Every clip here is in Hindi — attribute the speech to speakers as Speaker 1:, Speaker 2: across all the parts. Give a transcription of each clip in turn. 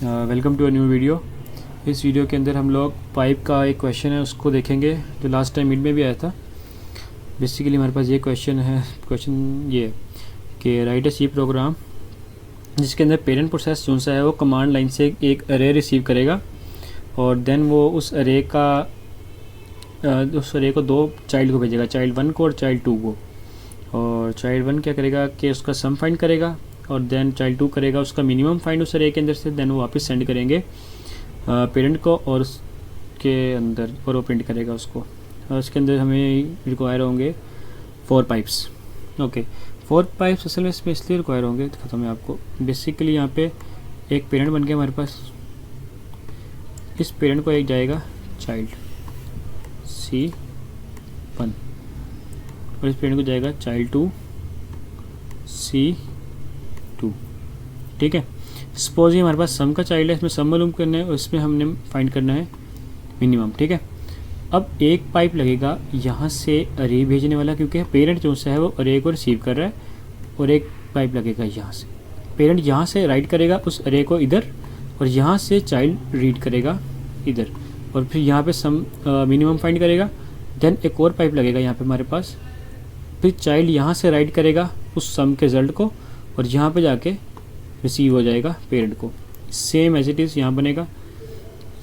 Speaker 1: Welcome to a new video. इस वीडियो के अंदर हम लोग पाइप का एक क्वेश्चन है उसको देखेंगे जो लास्ट टाइम मिड में भी आया था। बेसिकली हमारे पास ये क्वेश्चन ये है कि राइट ए सी प्रोग्राम जिसके अंदर पेरेंट प्रोसेस जो सा है वो कमांड लाइन से एक अरे रिसीव करेगा और देन वो उस अरे को दो चाइल्ड को भेजेगा, चाइल्ड 1 को और चाइल्ड 2 को। और चाइल्ड 1 क्या करेगा कि उसका सम फाइंड करेगा और देन चाइल्ड 2 करेगा उसका मिनिमम फाइंड उस अरे के अंदर से। देन वो वापस सेंड करेंगे पेरेंट को और उसके अंदर और वो प्रिंट करेगा उसको। और उसके अंदर हमें रिक्वायर होंगे 4 पाइप्स। ओके, 4 पाइप्स असल में इसमें इसलिए रिक्वायर होंगे तो मैं आपको बेसिकली यहाँ पे एक पेरेंट बन गया हमारे पास। इस पेरेंट को एक जाएगा चाइल्ड C1 और इस पेरेंट को जाएगा चाइल्ड 2 C2। ठीक है, सपोज ये हमारे पास सम का चाइल्ड है, इसमें सम मालूम करना है और इसमें हमने फाइंड करना है मिनिमम। ठीक है, अब एक पाइप लगेगा यहाँ से अरे भेजने वाला, क्योंकि पेरेंट जो सा है वो अरे को रिसीव कर रहा है, और एक पाइप लगेगा यहाँ से। पेरेंट यहाँ से राइट करेगा उस अरे को इधर और यहाँ से चाइल्ड रीड करेगा इधर, और फिर यहाँ पे सम मिनिमम फाइंड करेगा। देन एक और पाइप लगेगा यहाँ पे हमारे पास, फिर चाइल्ड यहाँ से राइट करेगा उस सम के रिजल्ट को और यहाँ पे जाके रिसीव हो जाएगा पेरेंट को। सेम एज इट इज़ यहाँ बनेगा,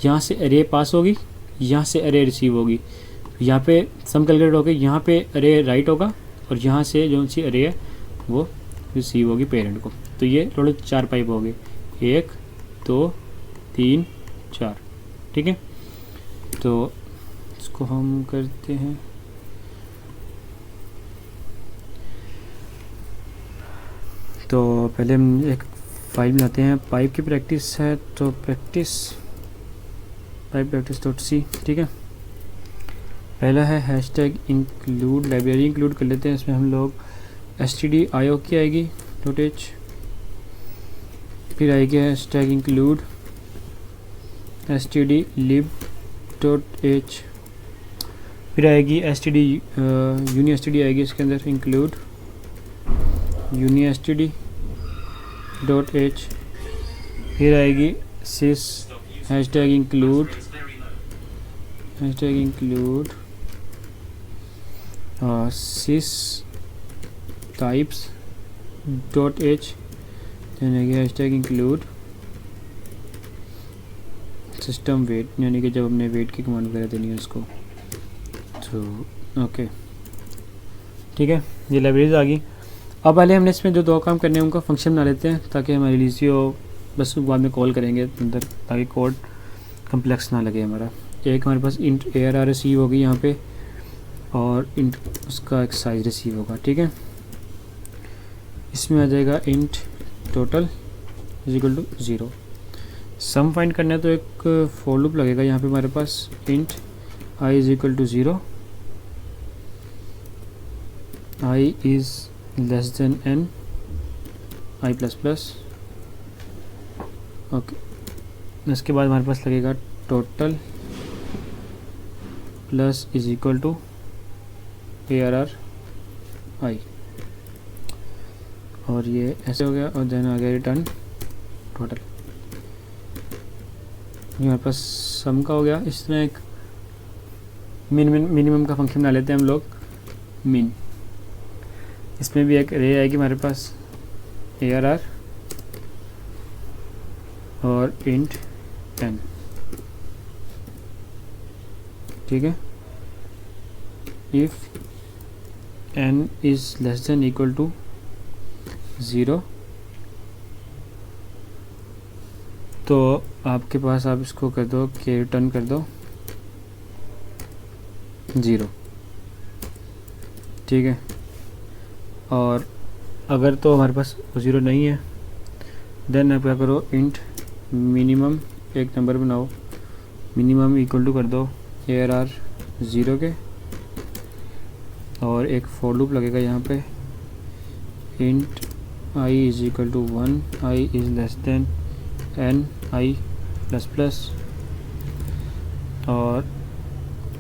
Speaker 1: यहाँ से अरे पास होगी, यहाँ से अरे रिसीव होगी, यहाँ पे सम कैलकुलेट होगी, यहाँ पे अरे राइट होगा और यहाँ से जो सी अरे है वो रिसीव होगी पेरेंट को। तो ये टोटल 4 पाइप हो गए, 1 2 3 4। ठीक है, तो इसको हम करते हैं। तो पहले हम एक फाइल बनाते हैं, पाइप की प्रैक्टिस है तो पाइप practice.c। ठीक है, पहला है हैशटैग इंक्लूड, लाइब्रेरी इंक्लूड कर लेते हैं। इसमें हम लोग stdio की आएगी .h, फिर आएगी हैशटैग इंक्लूड stdlib.h, फिर आएगी unistd आएगी इसके अंदर इंक्लूड unistd.h, फिर आएगी sys hashtag include sys types.h, then आएगी हैशटैग इंक्लूड सिस्टम वेट, यानी कि जब हमने वेट की कमांड वगैरह देनी है उसको। तो ओके, ठीक है, ये लाइब्रेरीज आ गई। अब पहले हमने इसमें जो 2 काम करने हैं उनका फंक्शन बना लेते हैं ताकि हमारी लिजी हो, बस बाद में कॉल करेंगे अंदर ताकि कोड कम्प्लेक्स ना लगे हमारा। एक हमारे पास इंट ARR रिसीव होगी यहाँ पे और इंट उसका एक साइज रिसीव होगा। ठीक है, इसमें आ जाएगा int total is equal to 0। Sum find करना है तो एक फॉर लूप लगेगा यहाँ पे हमारे पास, int I is equal to 0, I is less than n, I plus plus. Okay, इसके बाद हमारे पास लगेगा total plus is equal to ARR I, और ये ऐसे हो गया। और देन आ गया रिटर्न टोटल। ये हमारे पास सम का हो गया। इस तरह एक मिनिमम का फंक्शन बना लेते हैं हम लोग, मिन। इसमें भी एक रे आएगी हमारे पास ARR और इंट n। ठीक है, if n is less than equal to 0 तो आपके पास आप इसको कर दो कि रिटर्न कर दो 0। ठीक है, और अगर तो हमारे पास 0 नहीं है देन आप क्या करो, इंट मिनिमम एक नंबर बनाओ, मिनिमम इक्वल टू कर दो ARR 0 के, और एक फॉर लूप लगेगा यहाँ पे, int I is equal to 1, I is less than n I plus plus, और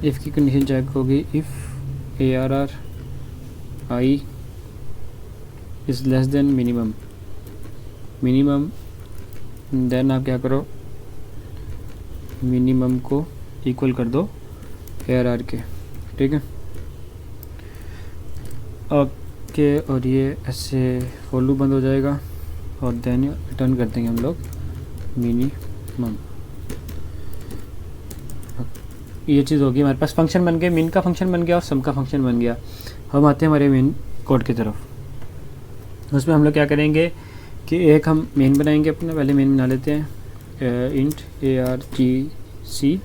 Speaker 1: इफ़ की कंडीशन चेक होगी, if ARR I is less than minimum then आप क्या करो, मिनिमम को इक्वल कर दो ARR के, ठीक है। ओके, और ये ऐसे फॉर लूप बंद हो जाएगा और देन रिटर्न कर देंगे हम लोग मिनिमम। ये चीज़ होगी, हमारे पास फंक्शन बन गए, मिन का फंक्शन बन गया और सम का फंक्शन बन गया। हम आते हैं हमारे मेन कोड की तरफ। उसमें हम लोग क्या करेंगे कि एक हम मेन बनाएंगे अपना, पहले मेन बना लेते हैं इंट argc,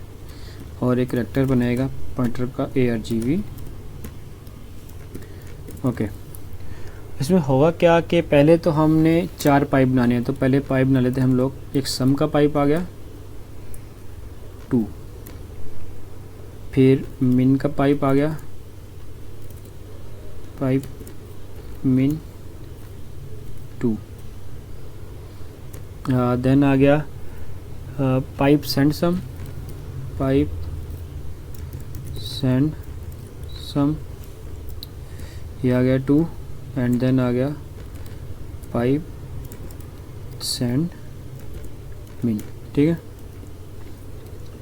Speaker 1: और एक कैरेक्टर बनाएगा पॉइंटर का argv। ओके, इसमें होगा क्या कि पहले तो हमने 4 पाइप बनाने हैं, तो पहले पाइप बना लेते हैं हम लोग। एक सम का पाइप आ गया 2, फिर मिन का पाइप आ गया, पाइप मिन 2, देन आ गया pipe send sum, pipe send sum, ये आ गया 2, एंड देन आ गया पाइप सेंड मिन, ठीक है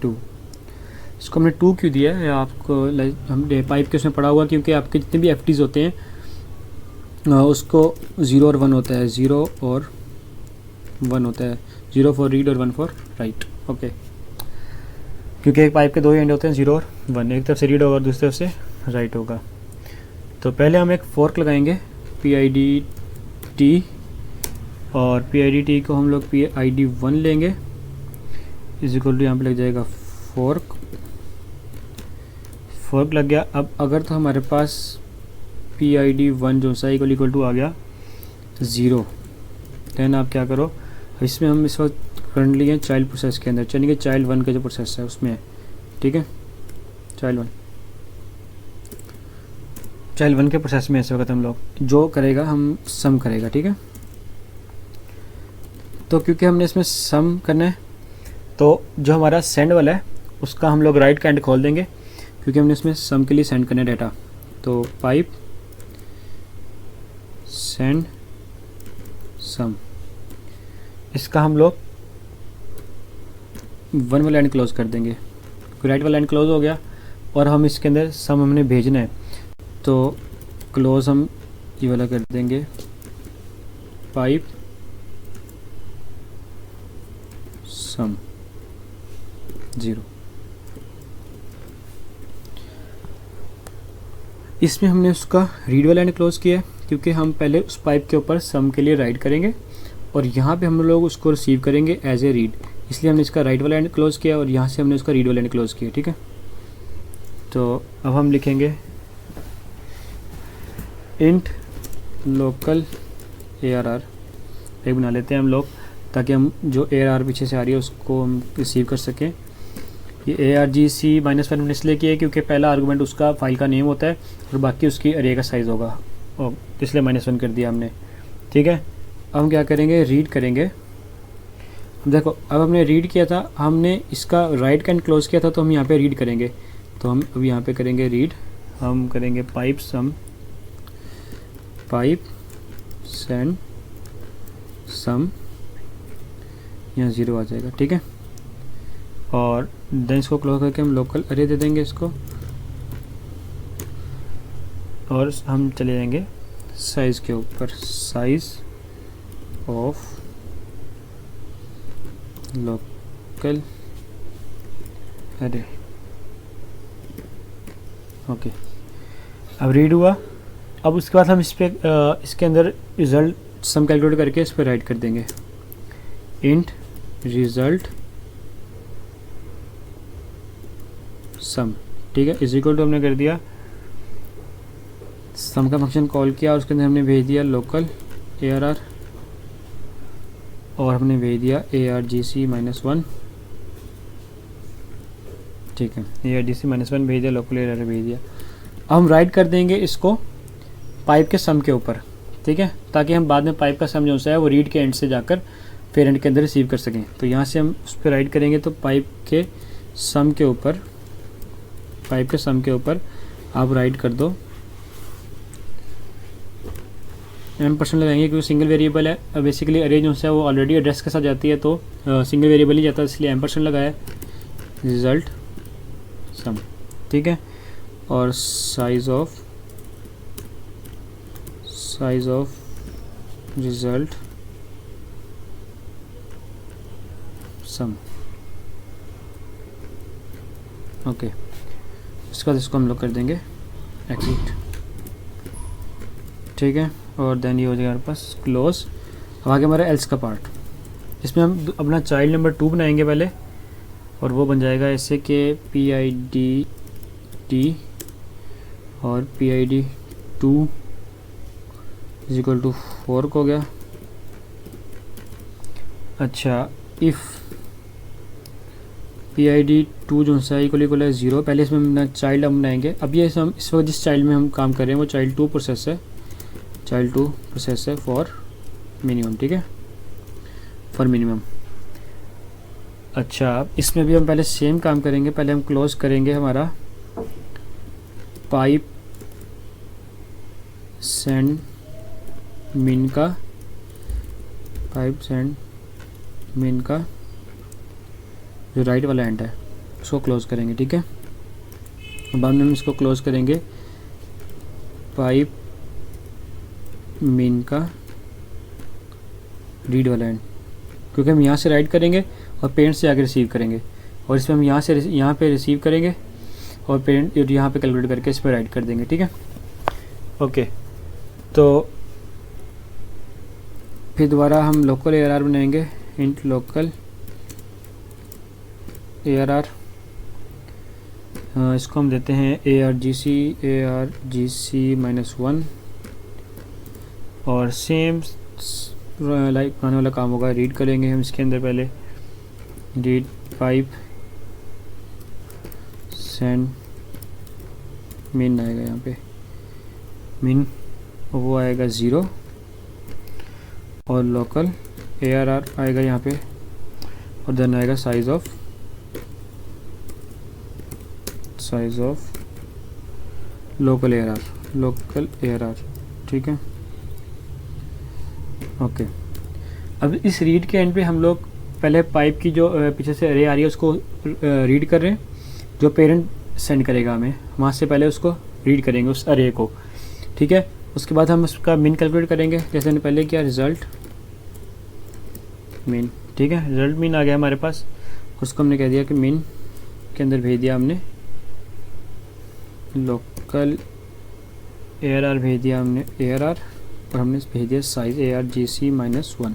Speaker 1: 2। इसको हमने 2 क्यों दिया है आपको, हमने पाइप के उसमें पड़ा हुआ, क्योंकि आपके जितने भी FTs होते हैं उसको 0 और 1 होता है, 0 और 1 होता है, 0 फॉर रीड और 1 फॉर राइट। ओके, क्योंकि एक पाइप के 2 ही एंड होते हैं, 0 और 1, एक तरफ से रीड होगा और दूसरी तरफ से राइट होगा। तो पहले हम एक फोर्क लगाएंगे PIDT, और PIDT को हम लोग PID1 लेंगे, इज इक्वल टू यहाँ पर लग जाएगा फोर्क लग गया। अब अगर तो हमारे पास PID1 जो सा इक्वल टू आ गया 0, देन आप क्या करो, इसमें हम इस वक्त करंटली हैं चाइल्ड प्रोसेस के अंदर, चलिए चाइल्ड 1 का जो प्रोसेस है उसमें, ठीक है चाइल्ड 1 के प्रोसेस में इस वक्त हम लोग जो करेगा, हम सम करेगा, ठीक है। तो क्योंकि हमने इसमें सम करना है, तो जो हमारा सेंड वाला है उसका हम लोग राइट का एंड खोल देंगे, क्योंकि हमने इसमें सम के लिए सेंड करना है डाटा। तो पाइप सेंड सम, इसका हम लोग 1 वाला एंड क्लोज कर देंगे, राइट वाला एंड क्लोज हो गया, और हम इसके अंदर सम हमने भेजना है, तो क्लोज हम ये वाला कर देंगे पाइप सम 0। इसमें हमने उसका रीड वाला एंड क्लोज किया है, क्योंकि हम पहले उस पाइप के ऊपर सम के लिए राइट करेंगे और यहाँ पे हम लोग उसको रिसीव करेंगे एज ए रीड, इसलिए हमने इसका राइट वाला एंड क्लोज किया और यहाँ से हमने उसका रीड वाला एंड क्लोज किया, ठीक है। तो अब हम लिखेंगे इंट लोकल ARR, एक बना लेते हैं हम लोग, ताकि हम जो ARR पीछे से आ रही है उसको हम रिसीव कर सकें। ये argc-1 हमने इसलिए किया है क्योंकि पहला आर्गूमेंट उसका फाइल का नेम होता है और बाकी उसकी अरे का साइज़ होगा, और इसलिए -1 कर दिया हमने, ठीक है। अब हम क्या करेंगे, रीड करेंगे। देखो अब हमने रीड किया था, हमने इसका राइट का एंड क्लोज किया था, तो हम यहाँ पे रीड करेंगे, तो हम अब यहाँ पे करेंगे रीड, हम करेंगे पाइप सम, पाइप सेंड सम, यहाँ 0 आ जाएगा, ठीक है। और देन इसको क्लोज करके हम लोकल अरे दे देंगे इसको, और हम चले जाएंगे साइज़ के ऊपर, साइज़ ऑफ लोकल अरे। ओके, अब रीड हुआ। अब उसके बाद हम इस पर इसके अंदर रिज़ल्ट सम कैलकुलेट करके इस पर राइट कर देंगे, इंट रिज़ल्ट सम, ठीक है, इज इक्वल टू हमने कर दिया, सम का फंक्शन कॉल किया और उसके अंदर हमने भेज दिया लोकल ARR, और हमने भेज दिया argc-1, ठीक है, argc-1 भेज दिया, लोकल ARR भेज दिया। अब हम राइट कर देंगे इसको पाइप के सम के ऊपर, ठीक है, ताकि हम बाद में पाइप का सम जो सा है वो रीड के एंड से जाकर फिर एंड के अंदर रिसीव कर सकें। तो यहाँ से हम उस पर राइट करेंगे, तो पाइप के सम के ऊपर, पाइप के सम के ऊपर आप राइट कर दो %, लगाएंगे क्योंकि सिंगल वेरिएबल है। बेसिकली अरे जो है वो ऑलरेडी एड्रेस के साथ जाती है, तो सिंगल वेरिएबल ही जाता है, इसलिए %, लगाया रिज़ल्ट सम, ठीक है। और size of result sum, okay. इसके बाद इसको हम लोग कर देंगे एग्जिट, ठीक है। और देन ये हो जाएगा हमारे पास क्लोज। अब आगे हमारा एल्स का पार्ट, इसमें हम अपना चाइल्ड नंबर 2 बनाएंगे पहले, और वो बन जाएगा ऐसे कि PID और PID 2 = 4 हो गया। अच्छा, इफ़ PID 2 जो है इक्वल है 0, पहले इसमें हम चाइल्ड हम बनाएंगे। अब ये हम इस वक्त जिस चाइल्ड में हम काम कर रहे हैं वो चाइल्ड 2 प्रोसेस है फॉर मिनिमम, ठीक है, फॉर मिनिमम। अच्छा, इसमें भी हम पहले सेम काम करेंगे। पहले हम क्लोज करेंगे हमारा पाइप सेंड मिन का जो राइट वाला एंड है उसको क्लोज करेंगे, ठीक है। अब हम इसको क्लोज करेंगे पाइप मिन का रीड वाला एंड, क्योंकि हम यहाँ से राइट करेंगे और पेरेंट से आगे रिसीव करेंगे, और इसमें हम यहाँ पे रिसीव करेंगे और पेरेंट यहाँ पे कैलकुलेट करके इस पर राइट कर देंगे, ठीक है, ओके। तो फिर दोबारा हम लोकल ARR बनाएंगे, इंट लोकल ARR, इसको हम देते हैं ARGC -1, और सेम लाइक पुराने वाला काम होगा। रीड करेंगे हम इसके अंदर पहले, रीड पाइप सेंड मिन आएगा यहाँ पे, मिन वो आएगा 0, और लोकल ARR आएगा यहाँ पे, और देन आएगा साइज़ ऑफ लोकल ARR, ठीक है, ओके। अब इस रीड के एंड पे हम लोग पहले पाइप की जो पीछे से अरे आ रही है उसको रीड कर रहे हैं, जो पेरेंट सेंड करेगा हमें वहाँ से पहले उसको रीड करेंगे उस अरे को, ठीक है। उसके बाद हम उसका मिन कैलकुलेट करेंगे, जैसे हमने पहले किया, रिज़ल्ट मिन, ठीक है। रिज़ल्ट मिन आ गया हमारे पास, उसको हमने कह दिया कि मिन के अंदर भेज दिया हमने लोकल ARR, भेज दिया हमने ARR, और हमने भेज दिया साइज़ ARGC -1,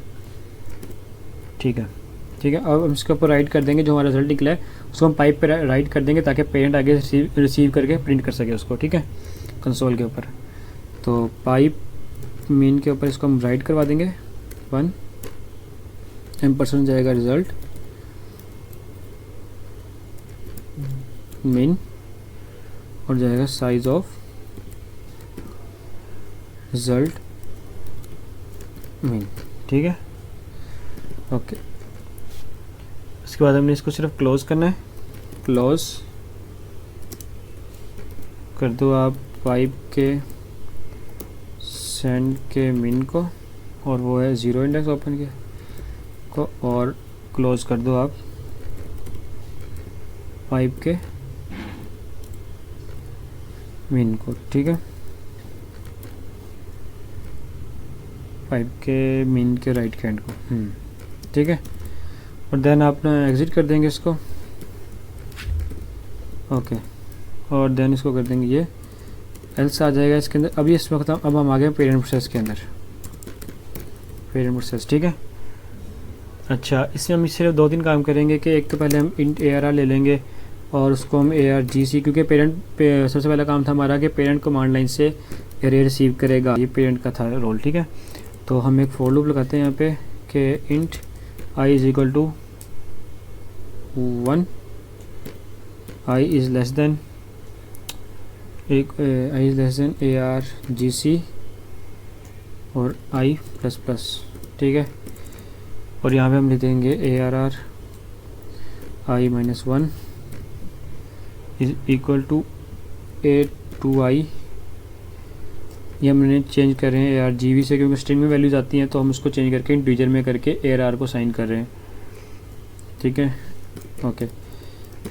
Speaker 1: ठीक है, ठीक है। अब हम इसके ऊपर राइट कर देंगे, जो हमारा रिजल्ट निकला है उसको हम पाइप पे राइट कर देंगे ताकि पेरेंट आगे रिसीव करके प्रिंट कर सके उसको, ठीक है, कंसोल के ऊपर। तो पाइप मीन के ऊपर इसको हम राइट करवा देंगे 1, %, जाएगा रिज़ल्ट मीन, और जाएगा साइज़ ऑफ रिज़ल्ट मीन, ठीक है, ओके। उसके बाद हमने इसको सिर्फ क्लोज करना है, क्लोज कर दो आप पाइप के सेंड के मिन को, और वो है 0 इंडेक्स ओपन के को, और क्लोज कर दो आप पाइप के मिन को, ठीक है, पाइप के मिन के राइट हैंड को, ठीक है। और देन आप एग्ज़िट कर देंगे इसको, ओके, और देन इसको कर देंगे ये एल्स आ जाएगा इसके अंदर। अभी इस वक्त अब हम आ गए पेरेंट प्रोसेस के अंदर, पेरेंट प्रोसेस, ठीक है। अच्छा, इसमें हम सिर्फ 2-3 काम करेंगे कि एक तो पहले हम इंट ARR ले लेंगे और उसको हम ARGC, क्योंकि पेरेंट पे सबसे पहला काम था हमारा कि पेरेंट कमांड लाइन से एरे रिसीव करेगा, ये पेरेंट का था रोल, ठीक है। तो हम एक फॉर लूप लगाते हैं यहाँ पे कि int I = 1, I is less than ARGC और I++, ठीक है। और यहाँ पे हम लिख देंगे ARR I-1 is equal to A2I ये हमने चेंज कर रहे हैं AR GB से, क्योंकि स्ट्रिंग में वैल्यूज़ आती हैं तो हम उसको चेंज करके इंटीजर में करके ARR को साइन कर रहे हैं, ठीक है। ओके,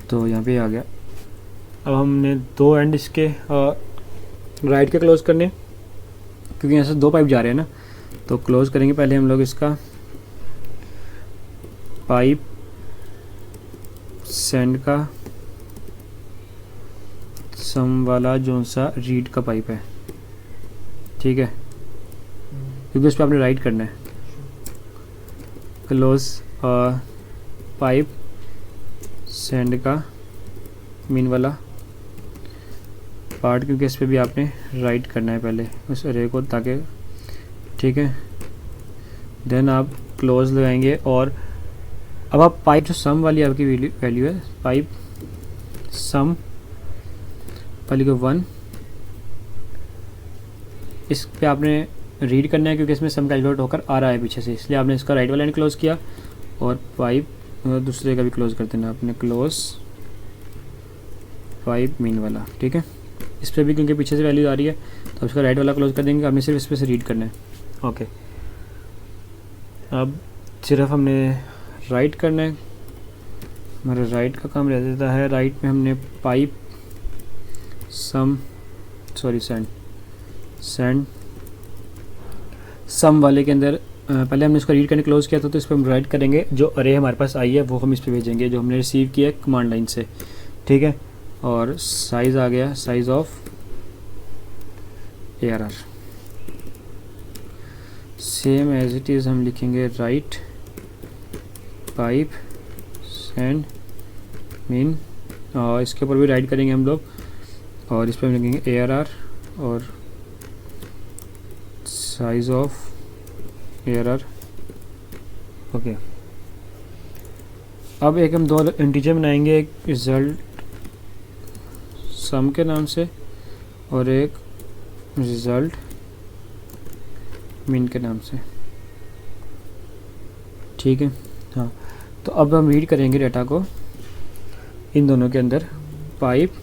Speaker 1: तो यहाँ पे आ गया। अब हमने 2 एंड इसके राइट के क्लोज़ करने, क्योंकि यहाँ से 2 पाइप जा रहे हैं ना, तो क्लोज़ करेंगे पहले हम लोग इसका पाइप सेंड का सम वाला जो सा रीड का पाइप है, ठीक है, क्योंकि उस पर आपने राइट करना है। क्लोज पाइप सेंड का मीन वाला पार्ट, क्योंकि इस पर भी आपने राइट करना है पहले उस अरे को, ताकि, ठीक है। देन आप क्लोज लगाएंगे और अब आप पाइप जो सम वाली आपकी वैल्यू है, पाइप सम वाली को 1, इस पे आपने रीड करना है, क्योंकि इसमें सम कैलकुलेट होकर आ रहा है पीछे से, इसलिए आपने इसका राइट वाला एंड क्लोज किया और पाइप दूसरे का भी क्लोज कर देना आपने, क्लोज पाइप मीन वाला, ठीक है। इस पर भी क्योंकि पीछे से वैल्यू आ रही है तो इसका राइट वाला क्लोज कर देंगे, आपने सिर्फ इस पर से रीड करना है। ओके, अब सिर्फ हमने राइट करना है, हमारा राइट का काम रह जाता है। राइट में हमने पाइप सेंड सम वाले के अंदर पहले हमने इसको रीड करने क्लोज किया था, तो इस पर हम राइट करेंगे, जो अरे हमारे पास आई है वो हम इस पर भेजेंगे जो हमने रिसीव किया है कमांड लाइन से, ठीक है। और साइज़ आ गया, size of ARR same as it is हम लिखेंगे राइट पाइप सेंड मीन, और इसके ऊपर भी राइट करेंगे हम लोग, और इस पर हम लिखेंगे ARR और साइज ऑफ ARR। ओके, अब एक हम 2 इंटीजर बनाएंगे, एक रिज़ल्ट सम के नाम से और एक रिज़ल्ट मीन के नाम से, ठीक है। हाँ, तो अब हम रीड करेंगे डाटा को इन दोनों के अंदर, पाइप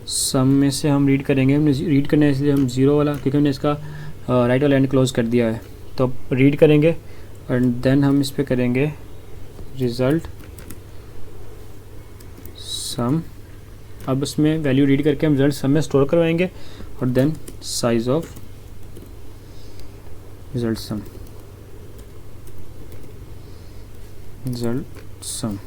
Speaker 1: सम में से हम रीड करेंगे, हमने रीड करना है इसलिए हम 0 वाला, क्योंकि हमने इसका राइट वाला एंड क्लोज कर दिया है, तो रीड करेंगे और देन हम इस पे करेंगे रिज़ल्ट सम। अब उसमें वैल्यू रीड करके हम रिजल्ट सम में स्टोर करवाएंगे और then size of result sum, result sum.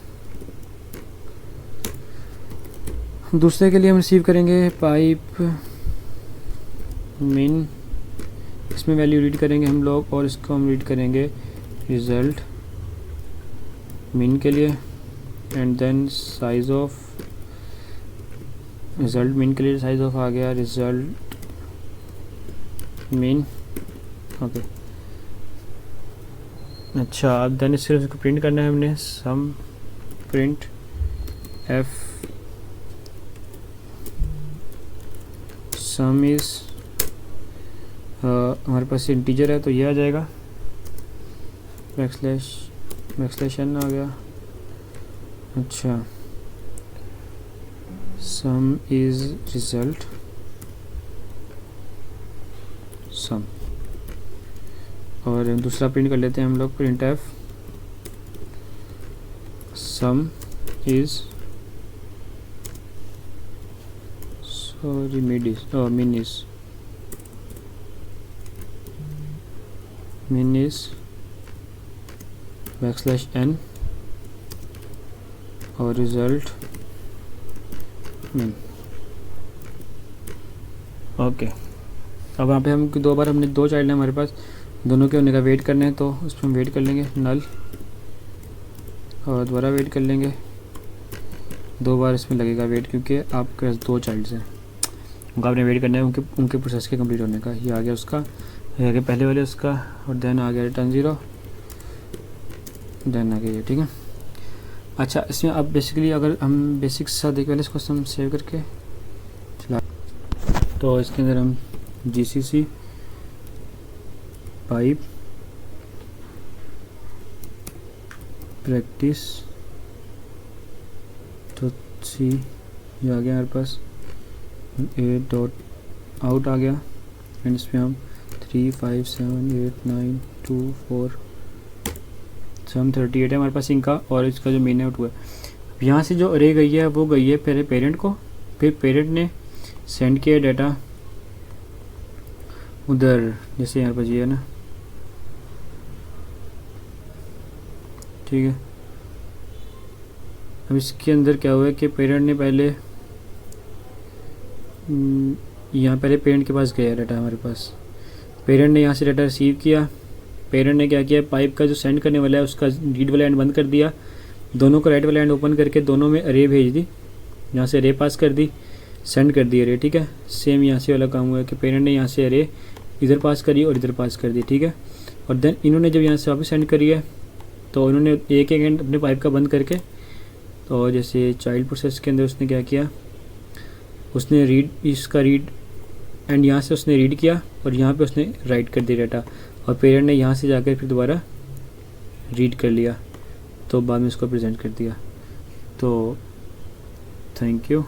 Speaker 1: दूसरे के लिए हम रिसीव करेंगे पाइप मीन, इसमें वैल्यू रीड करेंगे हम लोग और इसको हम रीड करेंगे रिज़ल्ट मीन के लिए, and then size of result mean के लिए साइज ऑफ आ गया रिज़ल्ट मीन। ओके, अच्छा, अब देन सिर्फ इसको प्रिंट करना है हमने, सम प्रिंट एफ सम इज़, हमारे पास इंटीजर है तो ये आ जाएगा, बैकस्लैश एन आ गया। अच्छा, सम इज़ रिज़ल्ट सम, और दूसरा प्रिंट कर लेते हैं हम लोग, printf sum is mean is backslash n और रिजल्ट मीन। ओके, अब यहाँ पे हम 2 बार हमने 2 चाइल्ड है हमारे पास, दोनों के होने का वेट करना है, तो उस पर हम वेट कर लेंगे नल और दोबारा वेट कर लेंगे, 2 बार इसमें लगेगा वेट, क्योंकि आपके पास 2 चाइल्ड्स हैं, उनका आपने वेट करना है उनके प्रोसेस के कंप्लीट होने का। ये आ गया उसका, ये आ गया पहले वाले उसका, और देन आ गया रिटर्न 0, देन आ गया ये, ठीक है। अच्छा, इसमें अब बेसिकली अगर हम बेसिक्स सा देख पहले इसको हम सेव करके चला, तो इसके अंदर हम GCC पाइप प्रैक्टिस तो सी, ये आ गया हमारे पास, 8 डॉट आउट आ गया एंड इसमें हम 3 5 7 8 9 2 4 सम 38 है हमारे पास इनका, और इसका जो मेन आउट हुआ है। यहाँ से जो अरे गई है वो गई है पहले पेरेंट को, फिर पेरेंट ने सेंड किया डाटा उधर, जैसे यहाँ पर ये है ना, ठीक है। अब इसके अंदर क्या हुआ है कि पेरेंट ने पहले यहाँ पहले पेरेंट के पास गया डाटा हमारे पास, पेरेंट ने यहाँ से डाटा रिसीव किया, पेरेंट ने क्या किया, पाइप का जो सेंड करने वाला है उसका रीड वाला एंड बंद कर दिया, दोनों को राइट वाला एंड ओपन करके दोनों में अरे भेज दी, यहाँ से अरे पास कर दी, सेंड कर दी अरे, ठीक है। सेम यहाँ से वाला काम हुआ है कि पेरेंट ने यहाँ से अरे इधर पास करी और इधर पास कर दी, ठीक है। और देन इन्होंने जब यहाँ से वापस सेंड करी है तो इन्होंने एक एक एंड अपने पाइप का बंद करके, तो जैसे चाइल्ड प्रोसेस के अंदर उसने क्या किया, उसने रीड, इसका रीड एंड यहाँ से उसने रीड किया और यहाँ पे उसने राइट कर दिया डाटा, और पेरेंट ने यहाँ से जाकर फिर दोबारा रीड कर लिया, तो बाद में इसको प्रेजेंट कर दिया। तो थैंक यू।